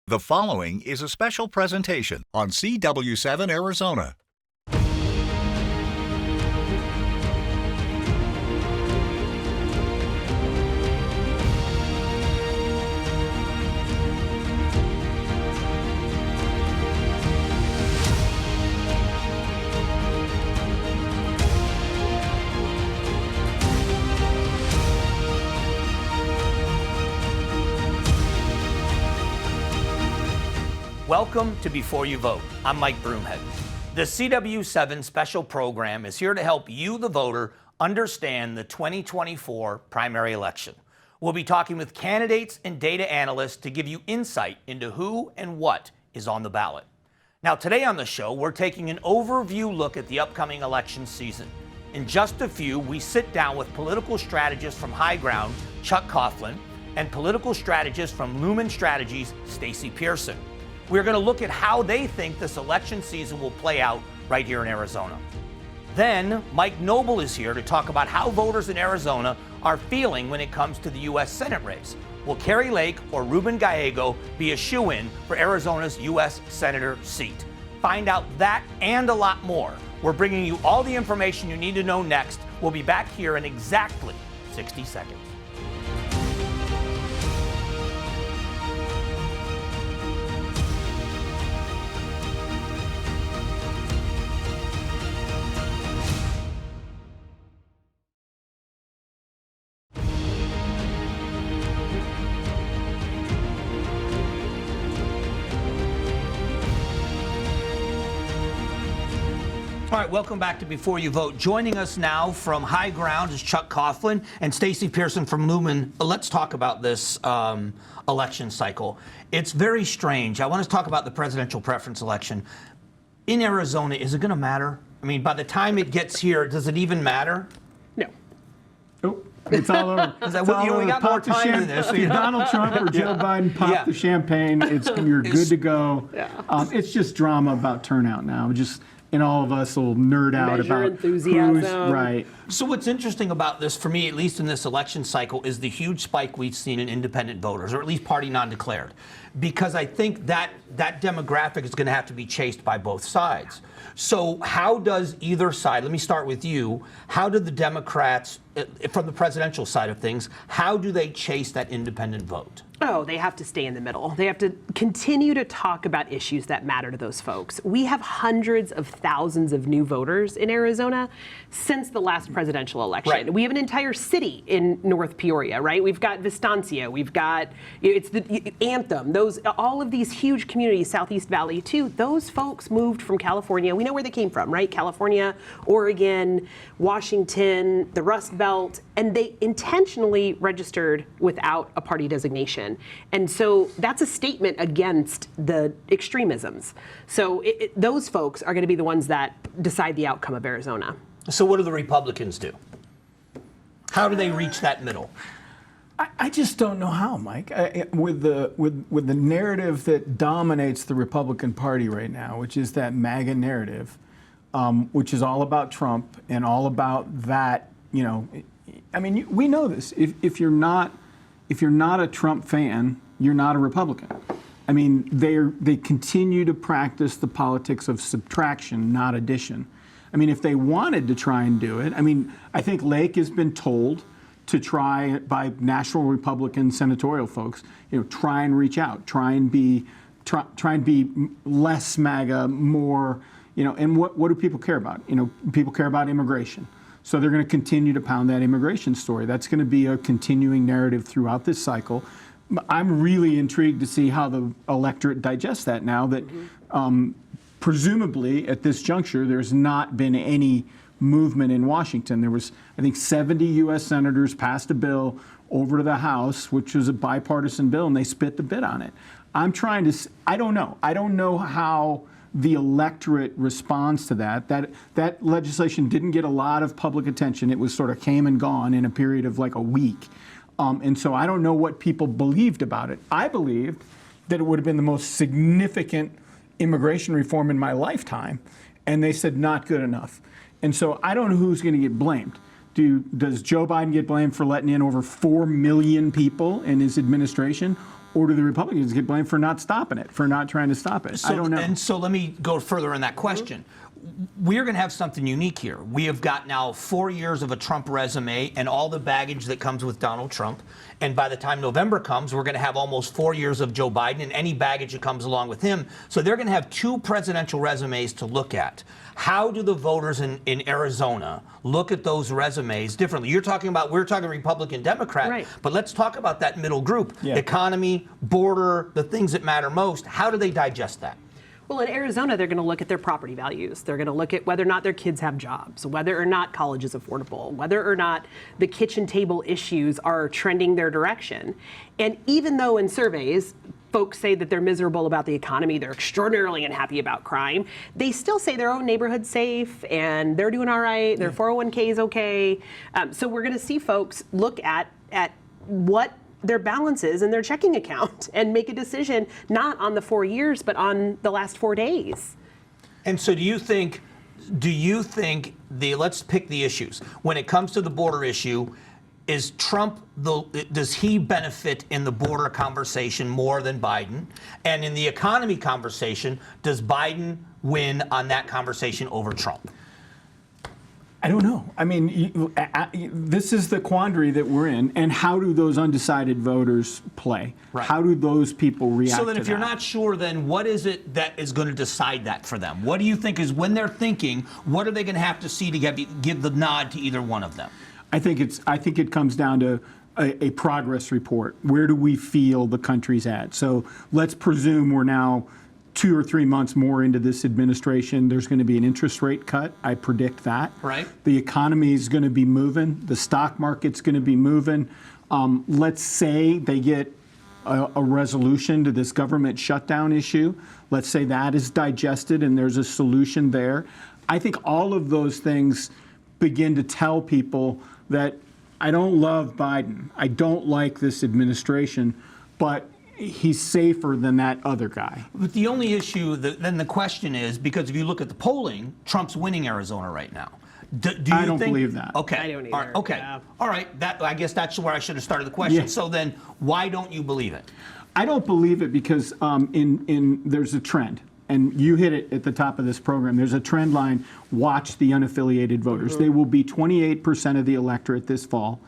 The following is a special presentation on CW7 Arizona. Welcome to Before You Vote. I'm Mike Broomhead. The CW7 special program is here to help you, the voter, understand the 2024 primary election. We'll be talking with candidates and data analysts to give you insight into who and what is on the ballot. Now, today on the show, we're taking an overview look at the upcoming election season. In just a few, we sit down with political strategist from HighGround, Chuck Coughlin, and political strategist from Lumen Strategies, Stacy Pearson. We're going to look at how they think this election season will play out right here in Arizona. Then, Mike Noble is here to talk about how voters in Arizona are feeling when it comes to the U.S. Senate race. Will Kari or Ruben Gallego be a shoo-in for Arizona's U.S. Senator seat? Find out that and a lot more. We're bringing you all the information you need to know next. We'll be back here in exactly 60 seconds. All right, welcome back to Before You Vote. Joining us now from HighGround is Chuck Coughlin and Stacy Pearson from Lumen. Let's talk about this election cycle. It's very strange. I want to talk about the presidential preference election. In Arizona, is it going to matter? I mean, by the time it gets here, does it even matter? No. Nope. It's all over. We got more time than this. If Donald Trump or Joe Biden pop the champagne, you're good to go. Yeah. It's just drama about turnout now. And all of us will nerd out Measure about enthusiasm. who's right. So what's interesting about this, for me, at least in this election cycle, is the huge spike we've seen in independent voters, or at least party non-declared. Because I think that demographic is going to have to be chased by both sides. So how does either side, let me start with you, how do the Democrats, from the presidential side of things, how do they chase that independent vote? Oh, they have to stay in the middle. They have to continue to talk about issues that matter to those folks. We have hundreds of thousands of new voters in Arizona since the last presidential election. Right. We have an entire city in North Peoria, right? We've got Vistancia, we've got, it's the Anthem, all of these huge communities, Southeast Valley too, those folks moved from California. We know where they came from, right? California, Oregon, Washington, the Rust Belt, and they intentionally registered without a party designation. And so that's a statement against the extremisms. So those folks are going to be the ones that decide the outcome of Arizona. So what do the Republicans do? How do they reach that middle? I just don't know how, Mike. With the narrative that dominates the Republican Party right now, which is that MAGA narrative, which is all about Trump and all about that, I mean, we know this. If you're not a Trump fan, you're not a Republican. I mean, they continue to practice the politics of subtraction, not addition. I mean, if they wanted to try and do it, I think Lake has been told to try by national Republican senatorial folks, try and reach out, try and be less MAGA, more, and what do people care about? People care about immigration. So they're going to continue to pound that immigration story. That's going to be a continuing narrative throughout this cycle. I'm really intrigued to see how the electorate digests that now that presumably at this juncture there's not been any movement in Washington. There was, I think, 70 U.S. senators passed a bill over to the House, which was a bipartisan bill, and they spit the bit on it. I don't know. I don't know how the electorate responds to that. That legislation didn't get a lot of public attention. It was sort of came and gone in a period of like a week. And so I don't know what people believed about it. I believed that it would have been the most significant immigration reform in my lifetime. And they said not good enough. And so I don't know who's going to get blamed. Does Joe Biden get blamed for letting in over 4 million people in his administration? or do the Republicans get blamed for not stopping it, for not trying to stop it? I don't know. And so let me go further in that question. We're going to have something unique here. We have got now 4 years of a Trump resume and all the baggage that comes with Donald Trump. And by the time November comes, we're going to have almost 4 years of Joe Biden and any baggage that comes along with him. So they're going to have 2 presidential resumes to look at. How do the voters in Arizona look at those resumes differently? We're talking Republican, Democrat, right. But let's talk about that middle group. Yeah. Economy, border, the things that matter most. How do they digest that? Well, in Arizona, they're going to look at their property values. They're going to look at whether or not their kids have jobs, whether or not college is affordable, whether or not the kitchen table issues are trending their direction. And even though in surveys, folks say that they're miserable about the economy, they're extraordinarily unhappy about crime, they still say their own neighborhood's safe and they're doing all right, their 401k is okay. So we're going to see folks look at what their balances in their checking account and make a decision not on the 4 years, but on the last 4 days. And so do you think let's pick the issues. When it comes to the border issue, is Trump, does he benefit in the border conversation more than Biden? And in the economy conversation, does Biden win on that conversation over Trump? I don't know. I mean, this is the quandary that we're in, and how do those undecided voters play? Right. How do those people react? So then, to if you're that? not sure, then what is it that is going to decide that for them? What do you think is when they're thinking? What are they going to have to see to give the nod to either one of them? I think it comes down to a progress report. Where do we feel the country's at? So let's presume we're now 2 or 3 months more into this administration. There's going to be an interest rate cut. I predict that. Right. The economy is going to be moving. The stock market's going to be moving. Let's say they get a resolution to this government shutdown issue. Let's say that is digested and there's a solution there. I think all of those things begin to tell people that I don't love Biden. I don't like this administration, but he's safer than that other guy. But the only issue, then the question is, because if you look at the polling, Trump's winning Arizona right now. Do you I don't think, believe that. Okay. I don't either. All right. Okay. Yeah. All right. I guess that's where I should have started the question. Yeah. So then, why don't you believe it? I don't believe it because there's a trend. And you hit it at the top of this program. There's a trend line, watch the unaffiliated voters. Mm-hmm. They will be 28% of the electorate this fall.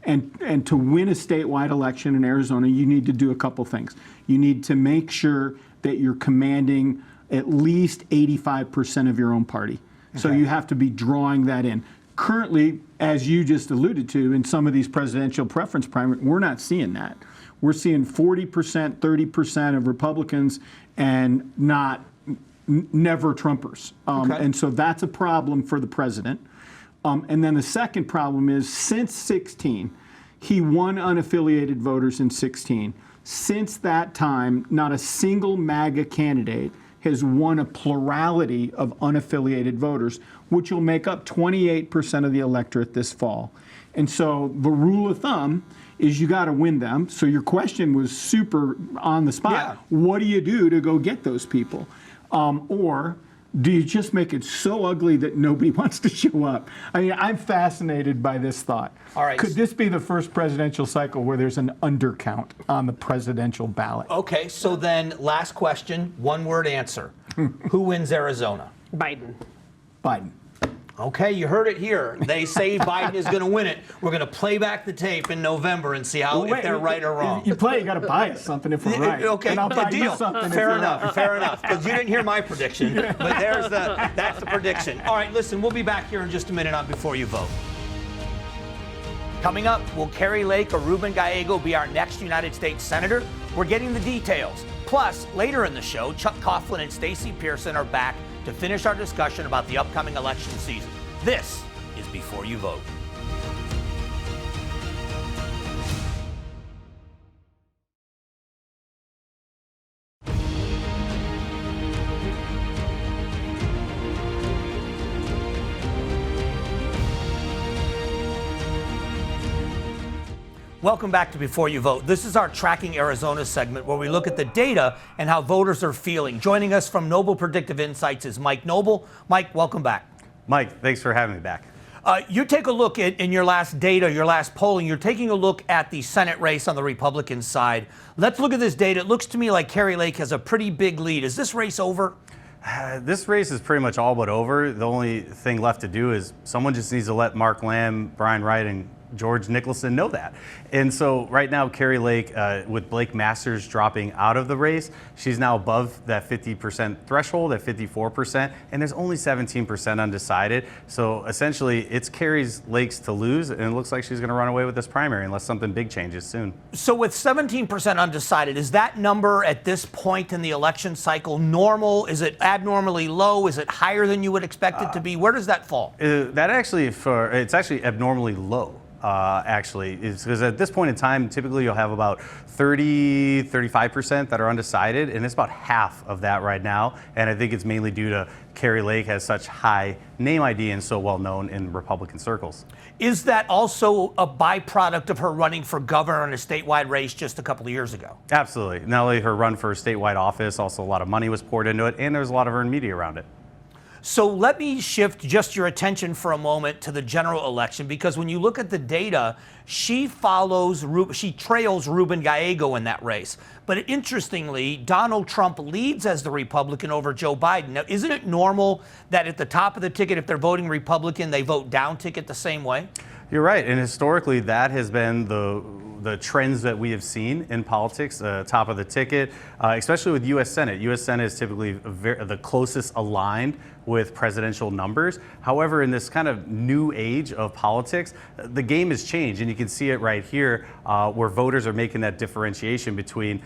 And to win a statewide election in Arizona, you need to do a couple things. You need to make sure that you're commanding at least 85% of your own party. Okay. So you have to be drawing that in. Currently, as you just alluded to, in some of these presidential preference primaries, we're not seeing that. We're seeing 40%, 30% of Republicans and never Trumpers. Okay. And so that's a problem for the president. And then the second problem is since 16, he won unaffiliated voters in 16. Since that time, not a single MAGA candidate has won a plurality of unaffiliated voters, which will make up 28% of the electorate this fall. And so the rule of thumb is you got to win them. So your question was super on the spot. Yeah. What do you do to go get those people? Or do you just make it so ugly that nobody wants to show up? I mean, I'm fascinated by this thought. All right. Could this be the first presidential cycle where there's an undercount on the presidential ballot? Okay, so then last question, one-word answer. Who wins Arizona? Biden. Biden. Okay, you heard it here. They say Biden is going to win it. We're going to play back the tape in November and see if they're right or wrong. You got to buy us something if we're right. Okay, and I'll buy deal. you something Fair if enough, you're right. fair enough. Because you didn't hear my prediction, but that's the prediction. All right, listen, we'll be back here in just a minute on Before You Vote. Coming up, will Kari Lake or Ruben Gallego be our next United States Senator? We're getting the details. Plus, later in the show, Chuck Coughlin and Stacy Pearson are back to finish our discussion about the upcoming election season. This is Before You Vote. Welcome back to Before You Vote. This is our Tracking Arizona segment where we look at the data and how voters are feeling. Joining us from Noble Predictive Insights is Mike Noble. Mike, welcome back. Mike, thanks for having me back. You take a look at, in your last data, your last polling, you're taking a look at the Senate race on the Republican side. Let's look at this data. It looks to me like Kari Lake has a pretty big lead. Is this race over? This race is pretty much all but over. The only thing left to do is someone just needs to let Mark Lamb, Brian Wright, and George Nicholson know that. And so right now, Kari Lake, with Blake Masters dropping out of the race, she's now above that 50% threshold at 54%, and there's only 17% undecided. So essentially, it's Kari Lake's to lose, and it looks like she's going to run away with this primary unless something big changes soon. So with 17% undecided, is that number at this point in the election cycle normal? Is it abnormally low? Is it higher than you would expect it to be? Where does that fall? It's actually abnormally low. Actually, because at this point in time, typically you'll have about 35% that are undecided, and it's about half of that right now. And I think it's mainly due to Kari Lake has such high name ID and so well known in Republican circles. Is that also a byproduct of her running for governor in a statewide race just a couple of years ago? Absolutely. Not only her run for a statewide office, also a lot of money was poured into it, and there's a lot of earned media around it. So let me shift just your attention for a moment to the general election, because when you look at the data, she trails Ruben Gallego in that race. But interestingly, Donald Trump leads as the Republican over Joe Biden. Now, isn't it normal that at the top of the ticket, if they're voting Republican, they vote down ticket the same way? You're right, and historically that has been the trends that we have seen in politics, top of the ticket, especially with U.S. Senate. U.S. Senate is typically the closest aligned with presidential numbers. However, in this kind of new age of politics, the game has changed, and you can see it right here where voters are making that differentiation between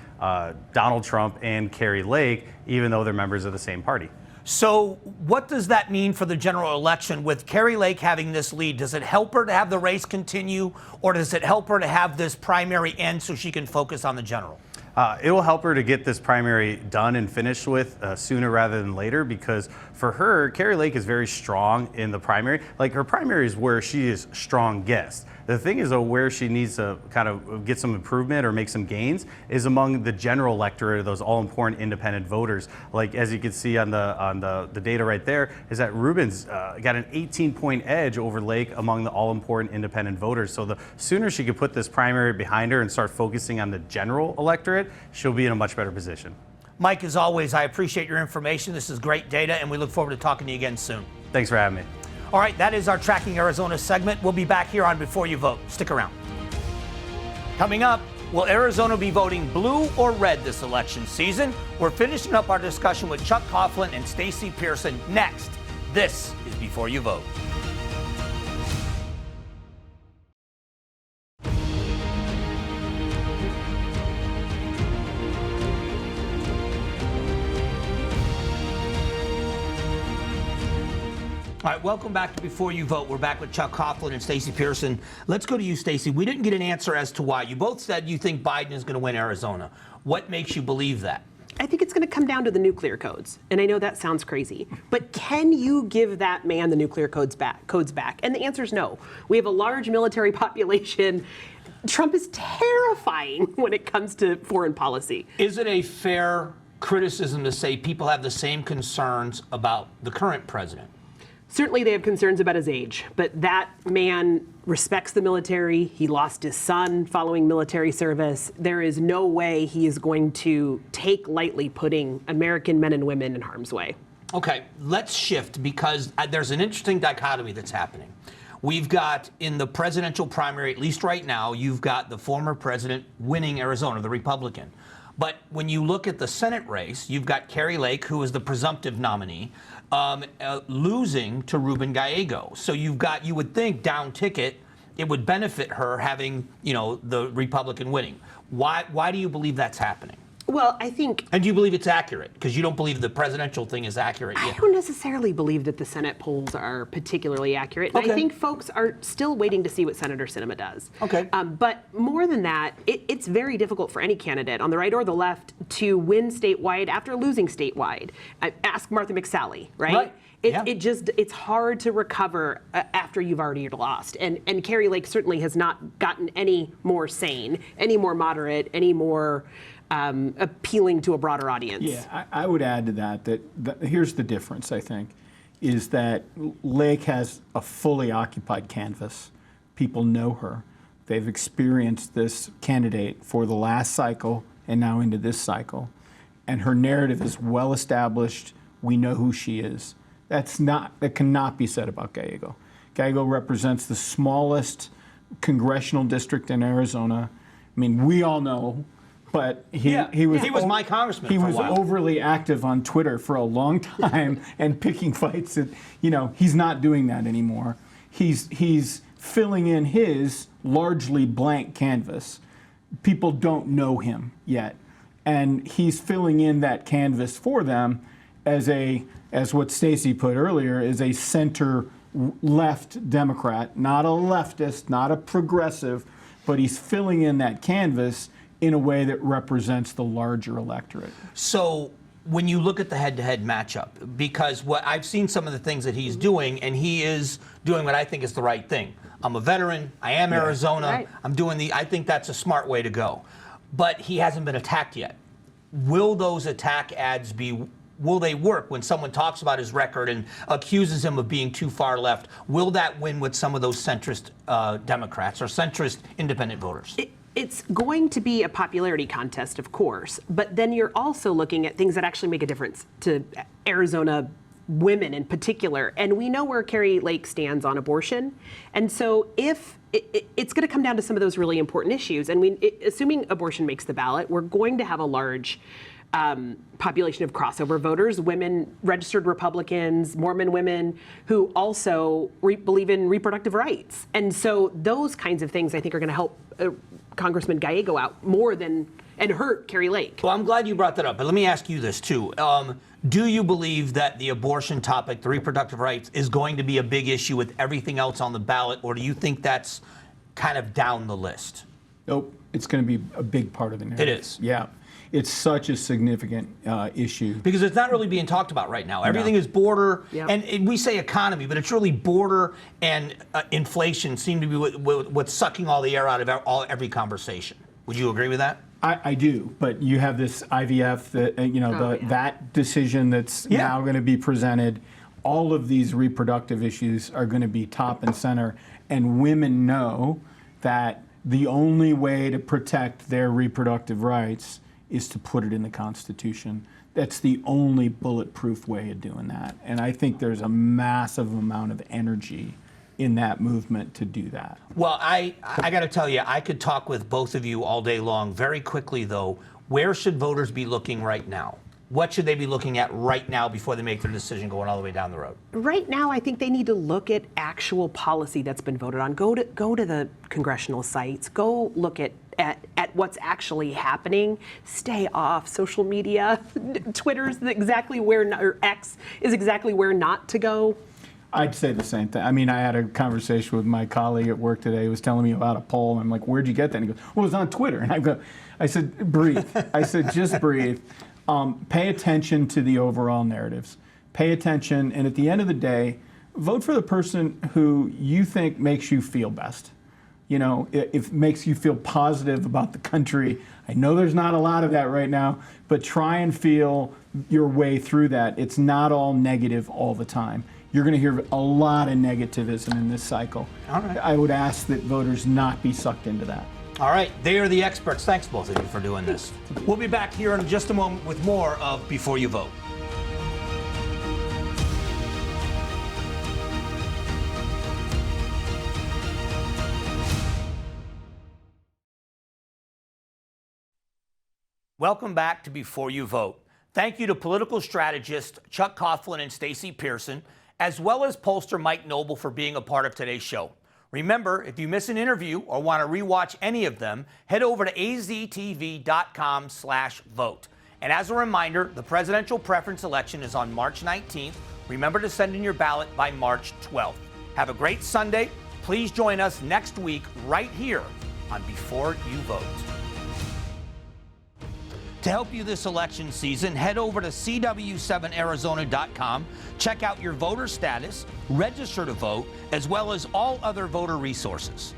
Donald Trump and Kari Lake, even though they're members of the same party. So what does that mean for the general election with Kari Lake having this lead? Does it help her to have the race continue, or does it help her to have this primary end so she can focus on the general? It will help her to get this primary done and finished with sooner rather than later, because for her, Kari Lake is very strong in the primary. Like, her primary is where she is strongest. The thing is, though, where she needs to kind of get some improvement or make some gains is among the general electorate, those all-important independent voters. Like, as you can see on the data right there, is that Ruben's got an 18-point edge over Lake among the all-important independent voters. So the sooner she can put this primary behind her and start focusing on the general electorate, she'll be in a much better position. Mike, as always, I appreciate your information. This is great data, and we look forward to talking to you again soon. Thanks for having me. All right, that is our Tracking Arizona segment. We'll be back here on Before You Vote. Stick around. Coming up, will Arizona be voting blue or red this election season? We're finishing up our discussion with Chuck Coughlin and Stacy Pearson next. This is Before You Vote. All right, welcome back to Before You Vote. We're back with Chuck Coughlin and Stacy Pearson. Let's go to you, Stacy. We didn't get an answer as to why. You both said you think Biden is going to win Arizona. What makes you believe that? I think it's going to come down to the nuclear codes. And I know that sounds crazy, but can you give that man the nuclear codes back? And the answer is no. We have a large military population. Trump is terrifying when it comes to foreign policy. Is it a fair criticism to say people have the same concerns about the current president? Certainly they have concerns about his age, but that man respects the military. He lost his son following military service. There is no way he is going to take lightly putting American men and women in harm's way. Okay, let's shift, because there's an interesting dichotomy that's happening. We've got, in the presidential primary, at least right now, you've got the former president winning Arizona, the Republican. But when you look at the Senate race, you've got Kari Lake, who is the presumptive nominee, losing to Ruben Gallego. So you would think down ticket, it would benefit her having, the Republican winning. Why do you believe that's happening? Well, I think... And do you believe it's accurate? Because you don't believe the presidential thing is accurate yet. I don't necessarily believe that the Senate polls are particularly accurate. Okay. I think folks are still waiting to see what Senator Sinema does. Okay. But more than that, it's very difficult for any candidate on the right or the left to win statewide after losing statewide. Ask Martha McSally, right? It's hard to recover after you've already lost. And Kari Lake certainly has not gotten any more sane, any more moderate, any more appealing to a broader audience. Yeah, I would add to that here's the difference, I think. is that Lake has a fully occupied canvas. People know her. They've experienced this candidate for the last cycle and now into this cycle. And her narrative is well established. We know who she is. That cannot be said about Gallego. Gallego represents the smallest congressional district in Arizona. I mean, we all know, but he was my congressman. He for was a while. overly active on Twitter for a long time and picking fights. He's not doing that anymore. He's filling in his largely blank canvas. People don't know him yet, and he's filling in that canvas for them as what Stacy put earlier, is a center-left Democrat, not a leftist, not a progressive, but he's filling in that canvas in a way that represents the larger electorate. So when you look at the head-to-head matchup, because what I've seen some of the things that he's doing, and he is doing what I think is the right thing. I'm a veteran. I am Arizona. Right. I think that's a smart way to go. But he hasn't been attacked yet. Will those attack ads will they work when someone talks about his record and accuses him of being too far left? Will that win with some of those centrist Democrats or centrist independent voters? It's going to be a popularity contest, of course, but then you're also looking at things that actually make a difference to Arizona women in particular. And we know where Kari Lake stands on abortion. And so if it's going to come down to some of those really important issues, and assuming abortion makes the ballot, we're going to have a large population of crossover voters, women, registered Republicans, Mormon women, who also believe in reproductive rights. And so those kinds of things, I think, are going to help Congressman Gallego out more than and hurt Kari Lake. Well, I'm glad you brought that up, but let me ask you this too. Do you believe that the abortion topic, the reproductive rights, is going to be a big issue with everything else on the ballot, or do you think that's kind of down the list? Nope, it's going to be a big part of the narrative. It is. Yeah. It's such a significant issue. Because it's not really being talked about right now. Everything is border, Yep. and we say economy, but it's really border and inflation seem to be what's sucking all the air out of every conversation. Would you agree with that? I do, but you have this IVF, that decision that's now going to be presented. All of these reproductive issues are going to be top and center, and women know that the only way to protect their reproductive rights is to put it in the Constitution. That's the only bulletproof way of doing that. And I think there's a massive amount of energy in that movement to do that. Well, I got to tell you, I could talk with both of you all day long. Very quickly, though, where should voters be looking right now? What should they be looking at right now before they make their decision going all the way down the road? Right now, I think they need to look at actual policy that's been voted on. Go to the congressional sites. Go look at what's actually happening. Stay off social media. Twitter's exactly where, or X is exactly where not to go. I'd say the same thing. I mean, I had a conversation with my colleague at work today who was telling me about a poll. And I'm like, where'd you get that? And he goes, well, it was on Twitter. And I said, breathe. I said, just breathe. Pay attention to the overall narratives. Pay attention, and at the end of the day, vote for the person who you think makes you feel best. You know, if it makes you feel positive about the country. I know there's not a lot of that right now, but try and feel your way through that. It's not all negative all the time. You're going to hear a lot of negativism in this cycle. All right. I would ask that voters not be sucked into that. All right, they are the experts. Thanks, both of you, for doing this. We'll be back here in just a moment with more of Before You Vote. Welcome back to Before You Vote. Thank you to political strategists Chuck Coughlin and Stacy Pearson, as well as pollster Mike Noble for being a part of today's show. Remember, if you miss an interview or want to rewatch any of them, head over to aztv.com/vote. And as a reminder, the presidential preference election is on March 19th. Remember to send in your ballot by March 12th. Have a great Sunday. Please join us next week right here on Before You Vote. To help you this election season, head over to cw7arizona.com, check out your voter status, register to vote, as well as all other voter resources.